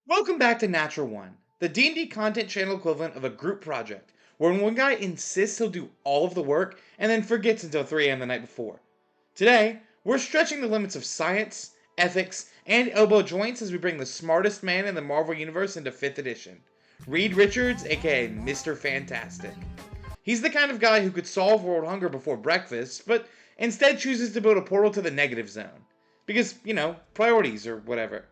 Welcome back to NaturalOne, the D&D content channel equivalent of a group project, where one guy insists he'll do all of the work and then forgets until 3 a.m. the night before. Today, we're stretching the limits of science, ethics, and elbow joints as we bring the smartest man in the Marvel Universe into 5th edition, Reed Richards, aka Mr. Fantastic. He's the kind of guy who could solve world hunger before breakfast, but instead chooses to build a portal to the negative zone. Because, priorities or whatever.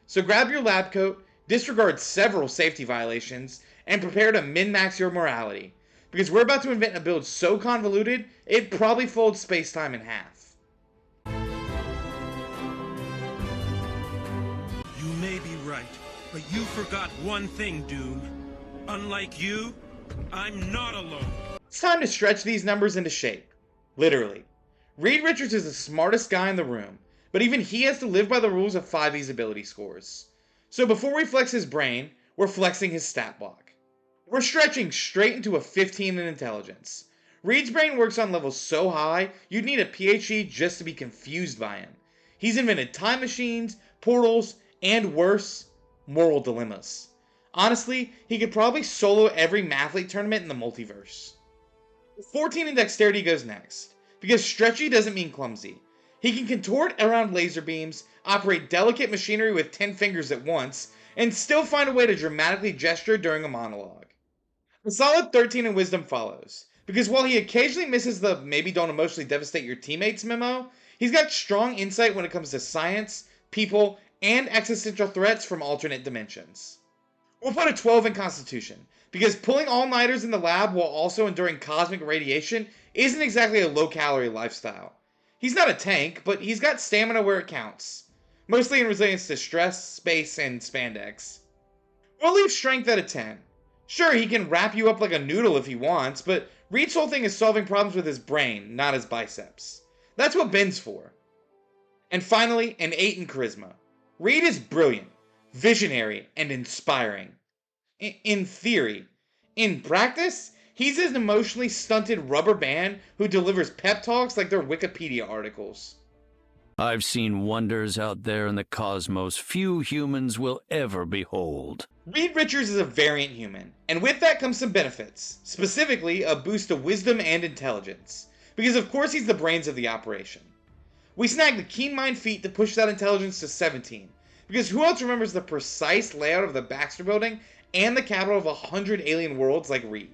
So grab your lab coat, disregard several safety violations, and prepare to min-max your morality. Because we're about to invent a build so convoluted, it probably folds space-time in half. You may be right, but you forgot one thing, Doom. Unlike you, I'm not alone. It's time to stretch these numbers into shape. Literally. Reed Richards is the smartest guy in the room, but even he has to live by the rules of 5e's ability scores. So before we flex his brain, we're flexing his stat block. We're stretching straight into a 15 in intelligence. Reed's brain works on levels so high, you'd need a PhD just to be confused by him. He's invented time machines, portals, and worse, moral dilemmas. Honestly, he could probably solo every mathlete tournament in the multiverse. 14 in dexterity goes next, because stretchy doesn't mean clumsy. He can contort around laser beams, operate delicate machinery with 10 fingers at once, and still find a way to dramatically gesture during a monologue. A solid 13 in wisdom follows, because while he occasionally misses the maybe don't emotionally devastate your teammates memo, he's got strong insight when it comes to science, people, and existential threats from alternate dimensions. We'll put a 12 in constitution, because pulling all-nighters in the lab while also enduring cosmic radiation isn't exactly a low-calorie lifestyle. He's not a tank, but he's got stamina where it counts. Mostly in resilience to stress, space, and spandex. We'll leave strength at a 10. Sure, he can wrap you up like a noodle if he wants, but Reed's whole thing is solving problems with his brain, not his biceps. That's what Ben's for. And finally, an 8 in charisma. Reed is brilliant, visionary, and inspiring. In theory. In practice, he's an emotionally stunted rubber band who delivers pep talks like they're Wikipedia articles. I've seen wonders out there in the cosmos few humans will ever behold. Reed Richards is a variant human, and with that comes some benefits, specifically a boost of wisdom and intelligence, because of course he's the brains of the operation. We snag the keen mind feat to push that intelligence to 17, because who else remembers the precise layout of the Baxter Building and the capital of 100 alien worlds like Reed?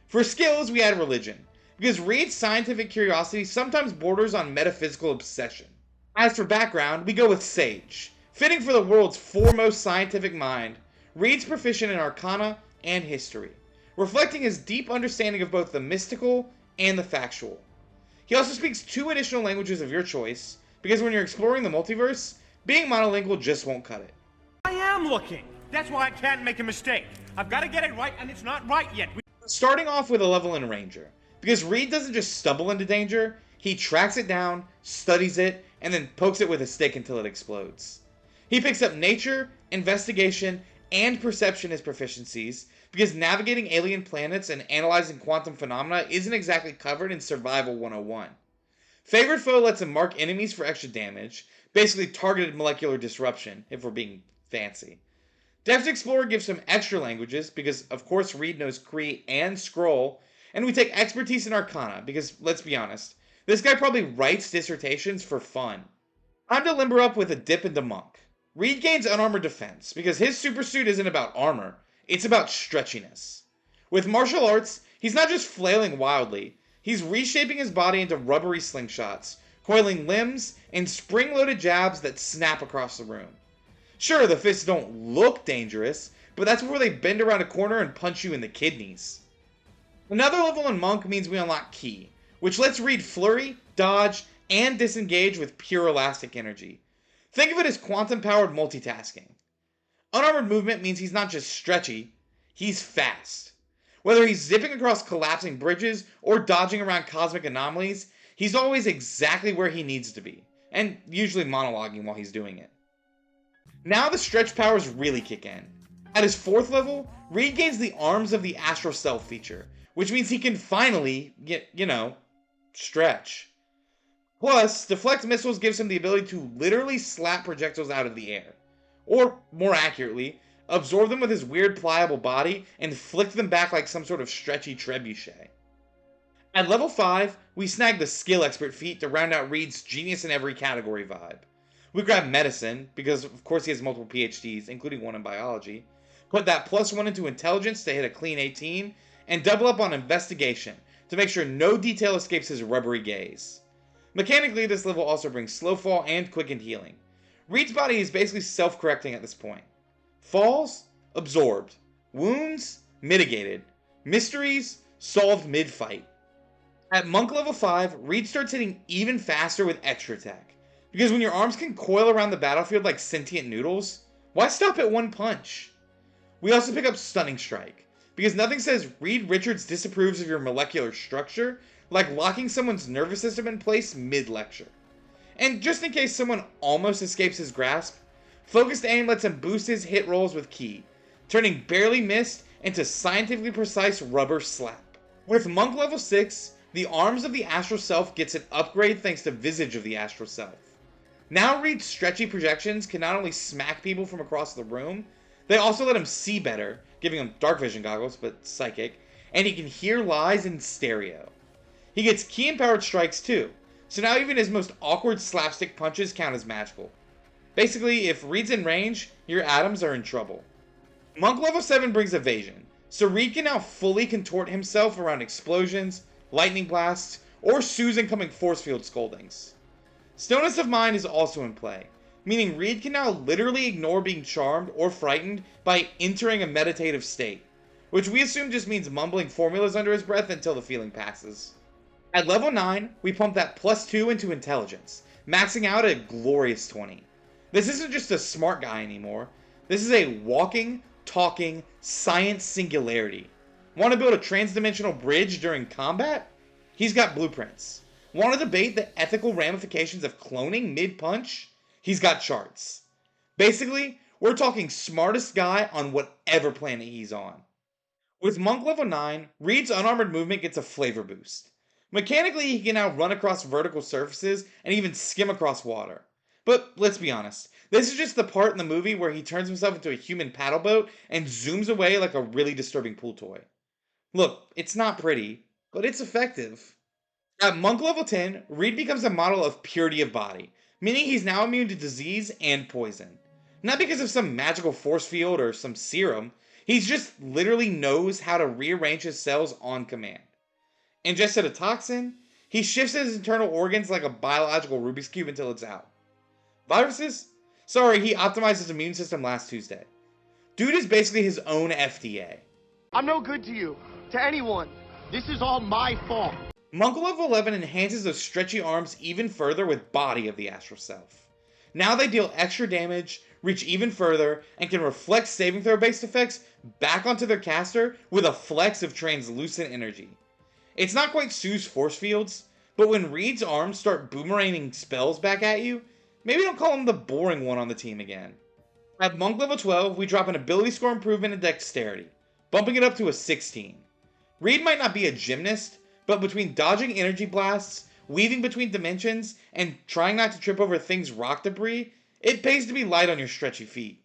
For skills, we add religion, because Reed's scientific curiosity sometimes borders on metaphysical obsession. As for background, we go with Sage. Fitting for the world's foremost scientific mind, Reed's proficient in Arcana and History, reflecting his deep understanding of both the mystical and the factual. He also speaks 2 additional languages of your choice, because when you're exploring the multiverse, being monolingual just won't cut it. I am looking. That's why I can't make a mistake. I've got to get it right, and it's not right yet. Starting off with a level in Ranger, because Reed doesn't just stumble into danger, he tracks it down, studies it, and then pokes it with a stick until it explodes. He picks up nature, investigation, and perception as proficiencies, because navigating alien planets and analyzing quantum phenomena isn't exactly covered in Survival 101. Favored Foe lets him mark enemies for extra damage, basically targeted molecular disruption, if we're being fancy. Deft Explorer gives him extra languages, because of course Reed knows Kree and Skrull, and we take expertise in Arcana, because let's be honest, this guy probably writes dissertations for fun. Time to limber up with a dip into Monk. Reed gains unarmored defense, because his supersuit isn't about armor, it's about stretchiness. With martial arts, he's not just flailing wildly, he's reshaping his body into rubbery slingshots, coiling limbs, and spring-loaded jabs that snap across the room. Sure, the fists don't look dangerous, but that's where they bend around a corner and punch you in the kidneys. Another level in Monk means we unlock Ki, which lets Reed flurry, dodge, and disengage with pure elastic energy. Think of it as quantum-powered multitasking. Unarmored movement means he's not just stretchy, he's fast. Whether he's zipping across collapsing bridges or dodging around cosmic anomalies, he's always exactly where he needs to be, and usually monologuing while he's doing it. Now the stretch powers really kick in. At his 4th level, Reed gains the Arms of the Astral Self feature, which means he can finally, stretch. Plus, Deflect Missiles gives him the ability to literally slap projectiles out of the air. or more accurately, absorb them with his weird pliable body and flick them back like some sort of stretchy trebuchet. At level 5, we snag the skill expert feat to round out Reed's genius in every category vibe. We grab medicine, because of course he has multiple PhDs, including one in biology, put that +1 into intelligence to hit a clean 18, and double up on investigation to make sure no detail escapes his rubbery gaze. Mechanically, this level also brings slow fall and quickened healing. Reed's body is basically self-correcting at this point. Falls? Absorbed. Wounds? Mitigated. Mysteries? Solved mid-fight. At monk level 5, Reed starts hitting even faster with extra attack. Because when your arms can coil around the battlefield like sentient noodles, why stop at one punch? We also pick up Stunning Strike, because nothing says Reed Richards disapproves of your molecular structure like locking someone's nervous system in place mid-lecture. And just in case someone almost escapes his grasp, Focused Aim lets him boost his hit rolls with ki, turning barely missed into scientifically precise rubber slap. With Monk level 6, the Arms of the Astral Self gets an upgrade thanks to Visage of the Astral Self. Now Reed's stretchy projections can not only smack people from across the room, they also let him see better, giving him dark vision goggles, but psychic, and he can hear lies in stereo. He gets ki-empowered strikes too, so now even his most awkward slapstick punches count as magical. Basically, if Reed's in range, your atoms are in trouble. Monk level 7 brings evasion, so Reed can now fully contort himself around explosions, lightning blasts, or Sue's incoming force field scoldings. Stillness of Mind is also in play, meaning Reed can now literally ignore being charmed or frightened by entering a meditative state, which we assume just means mumbling formulas under his breath until the feeling passes. At level 9, we pump that +2 into intelligence, maxing out at a glorious 20. This isn't just a smart guy anymore, this is a walking, talking, science singularity. Want to build a trans-dimensional bridge during combat? He's got blueprints. Want to debate the ethical ramifications of cloning mid-punch? He's got charts. Basically, we're talking smartest guy on whatever planet he's on. With Monk level 9, Reed's unarmored movement gets a flavor boost. Mechanically, he can now run across vertical surfaces and even skim across water. But let's be honest, this is just the part in the movie where he turns himself into a human paddle boat and zooms away like a really disturbing pool toy. Look, it's not pretty, but it's effective. At Monk level 10, Reed becomes a model of purity of body, meaning he's now immune to disease and poison. Not because of some magical force field or some serum, he just literally knows how to rearrange his cells on command. Ingested a toxin, he shifts his internal organs like a biological Rubik's Cube until it's out. Viruses? Sorry, he optimized his immune system last Tuesday. Dude is basically his own FDA. I'm no good to you, to anyone. This is all my fault. Monk level 11 enhances those stretchy arms even further with Body of the Astral Self. Now they deal extra damage, reach even further, and can reflect saving throw based effects back onto their caster with a flex of translucent energy. It's not quite Sue's force fields, but when Reed's arms start boomeranging spells back at you, maybe don't call him the boring one on the team again. At Monk level 12, we drop an ability score improvement in Dexterity, bumping it up to a 16. Reed might not be a gymnast, but between dodging energy blasts, weaving between dimensions, and trying not to trip over things rock debris, it pays to be light on your stretchy feet.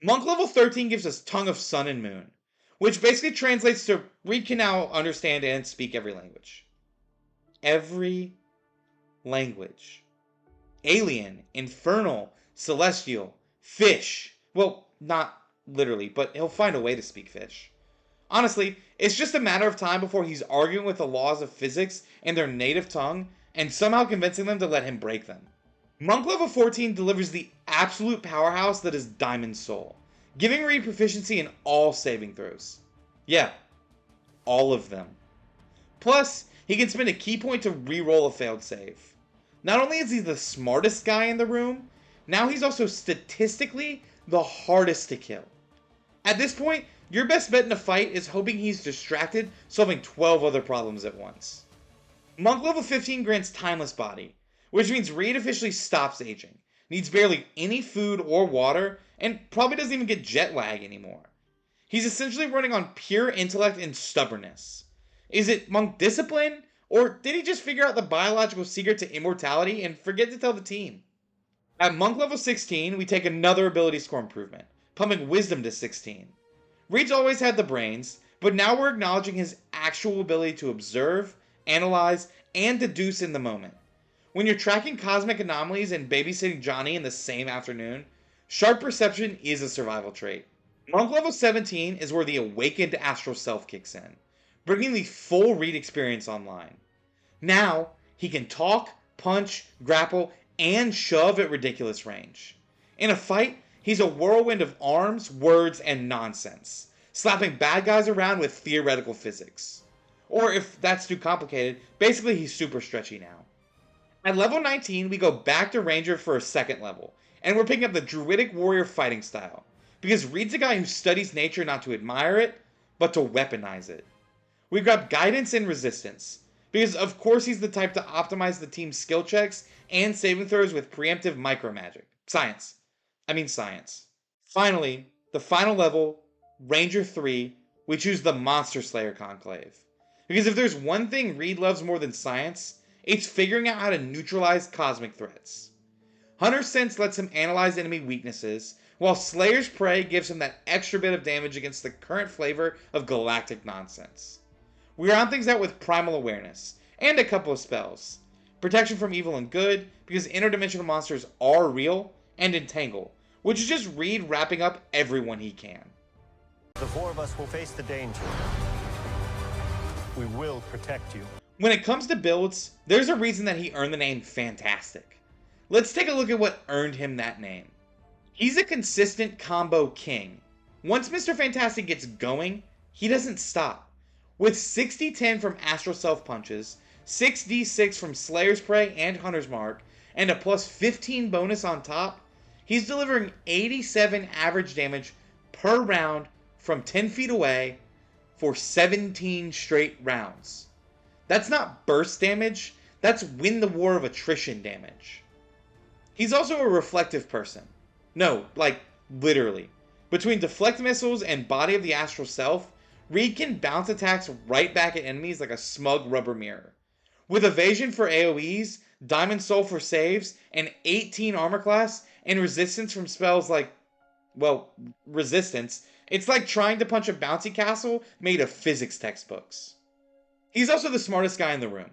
Monk level 13 gives us Tongue of Sun and Moon, which basically translates to Reed can now understand and speak every language. Every language. Alien, infernal, celestial, fish. Well, not literally, but he'll find a way to speak fish. Honestly, it's just a matter of time before he's arguing with the laws of physics in their native tongue and somehow convincing them to let him break them. Monk level 14 delivers the absolute powerhouse that is Diamond Soul, giving Reed proficiency in all saving throws. Yeah, all of them. Plus, he can spend a key point to re-roll a failed save. Not only is he the smartest guy in the room, now he's also statistically the hardest to kill. At this point, your best bet in a fight is hoping he's distracted, solving 12 other problems at once. Monk level 15 grants Timeless Body, which means Reed officially stops aging, needs barely any food or water, and probably doesn't even get jet lag anymore. He's essentially running on pure intellect and stubbornness. Is it Monk discipline? Or did he just figure out the biological secret to immortality and forget to tell the team? At monk level 16, we take another ability score improvement, pumping wisdom to 16. Reed's always had the brains, but now we're acknowledging his actual ability to observe, analyze, and deduce in the moment. When you're tracking cosmic anomalies and babysitting Johnny in the same afternoon, sharp perception is a survival trait. Monk level 17 is where the awakened astral self kicks in, bringing the full Reed experience online. Now, he can talk, punch, grapple, and shove at ridiculous range. In a fight, he's a whirlwind of arms, words, and nonsense, slapping bad guys around with theoretical physics. Or if that's too complicated, basically he's super stretchy now. At level 19, we go back to Ranger for a second level, and we're picking up the Druidic Warrior fighting style, because Reed's a guy who studies nature not to admire it, but to weaponize it. We grab Guidance and Resistance, because of course he's the type to optimize the team's skill checks and saving throws with preemptive micromagic. Science. Finally, the final level, Ranger 3, we choose the Monster Slayer Conclave. Because if there's one thing Reed loves more than science, it's figuring out how to neutralize cosmic threats. Hunter's Sense lets him analyze enemy weaknesses, while Slayer's Prey gives him that extra bit of damage against the current flavor of galactic nonsense. We round things out with Primal Awareness, and a couple of spells. Protection from Evil and Good, because interdimensional monsters are real, and Entangle, which is just Reed wrapping up everyone he can. The four of us will face the danger. We will protect you. When it comes to builds, there's a reason that he earned the name Fantastic. Let's take a look at what earned him that name. He's a consistent combo king. Once Mr. Fantastic gets going, he doesn't stop. With 60-10 from Astral Self Punches, 6d6 from Slayer's Prey and Hunter's Mark, and a plus 15 bonus on top, he's delivering 87 average damage per round from 10 feet away for 17 straight rounds. That's not burst damage, that's win the war of attrition damage. He's also a reflective person. No, like, literally. Between deflect missiles and body of the astral self, Reed can bounce attacks right back at enemies like a smug rubber mirror. With evasion for AoEs, Diamond Soul for saves, and 18 armor class, and resistance from spells like, well, resistance, it's like trying to punch a bouncy castle made of physics textbooks. He's also the smartest guy in the room.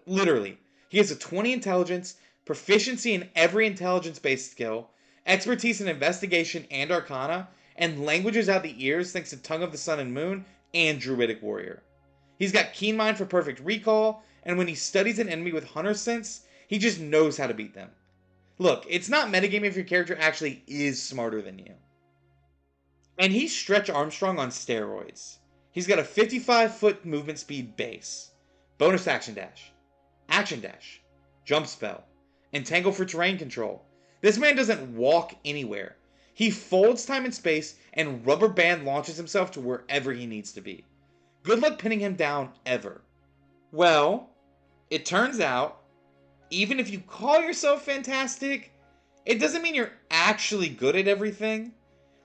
Literally. He has a 20 intelligence, proficiency in every intelligence-based skill, expertise in investigation and arcana, and languages out the ears thanks to Tongue of the Sun and Moon and Druidic Warrior. He's got keen mind for perfect recall, and when he studies an enemy with Hunter's Sense, he just knows how to beat them. Look, it's not metagame if your character actually is smarter than you. And he's Stretch Armstrong on steroids. He's got a 55-foot movement speed base, bonus action dash, jump spell, entangle for terrain control. This man doesn't walk anywhere. He folds time and space and rubber band launches himself to wherever he needs to be. Good luck pinning him down ever. Well, it turns out, even if you call yourself fantastic, it doesn't mean you're actually good at everything.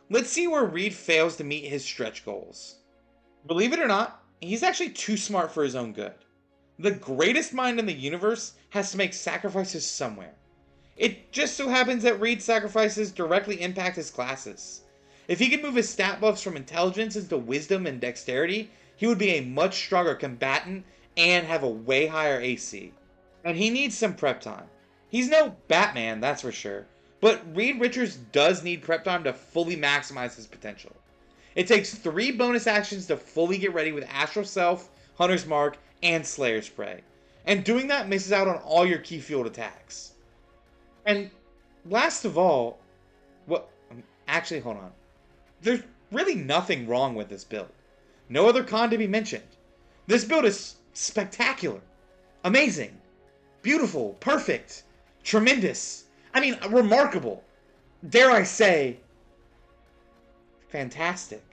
Let's see where Reed fails to meet his stretch goals. Believe it or not, he's actually too smart for his own good. The greatest mind in the universe has to make sacrifices somewhere. It just so happens that Reed's sacrifices directly impact his classes. If he could move his stat buffs from intelligence into wisdom and dexterity, he would be a much stronger combatant and have a way higher AC. And he needs some prep time. He's no Batman, that's for sure, but Reed Richards does need prep time to fully maximize his potential. It takes 3 bonus actions to fully get ready with Astral Self, Hunter's Mark, and Slayer's Prey. And doing that misses out on all your key field attacks. And last of all, actually, hold on. There's really nothing wrong with this build. No other con to be mentioned. This build is spectacular, amazing, beautiful, perfect, tremendous. I mean, remarkable. Dare I say, fantastic.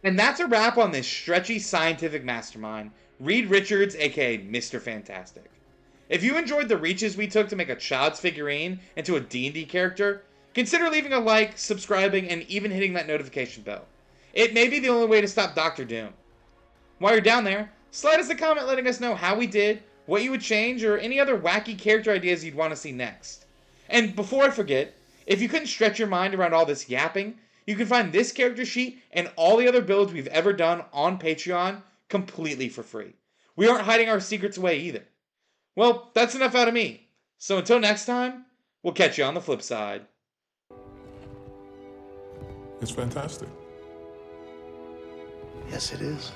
And that's a wrap on this stretchy scientific mastermind, Reed Richards, aka Mr. Fantastic. If you enjoyed the reaches we took to make a child's figurine into a D&D character, consider leaving a like, subscribing, and even hitting that notification bell. It may be the only way to stop Dr. Doom. While you're down there, slide us a comment letting us know how we did, what you would change, or any other wacky character ideas you'd want to see next. And before I forget, if you couldn't stretch your mind around all this yapping, you can find this character sheet and all the other builds we've ever done on Patreon completely for free. We aren't hiding our secrets away either. Well, that's enough out of me. So until next time, we'll catch you on the flip side. It's fantastic. Yes, it is.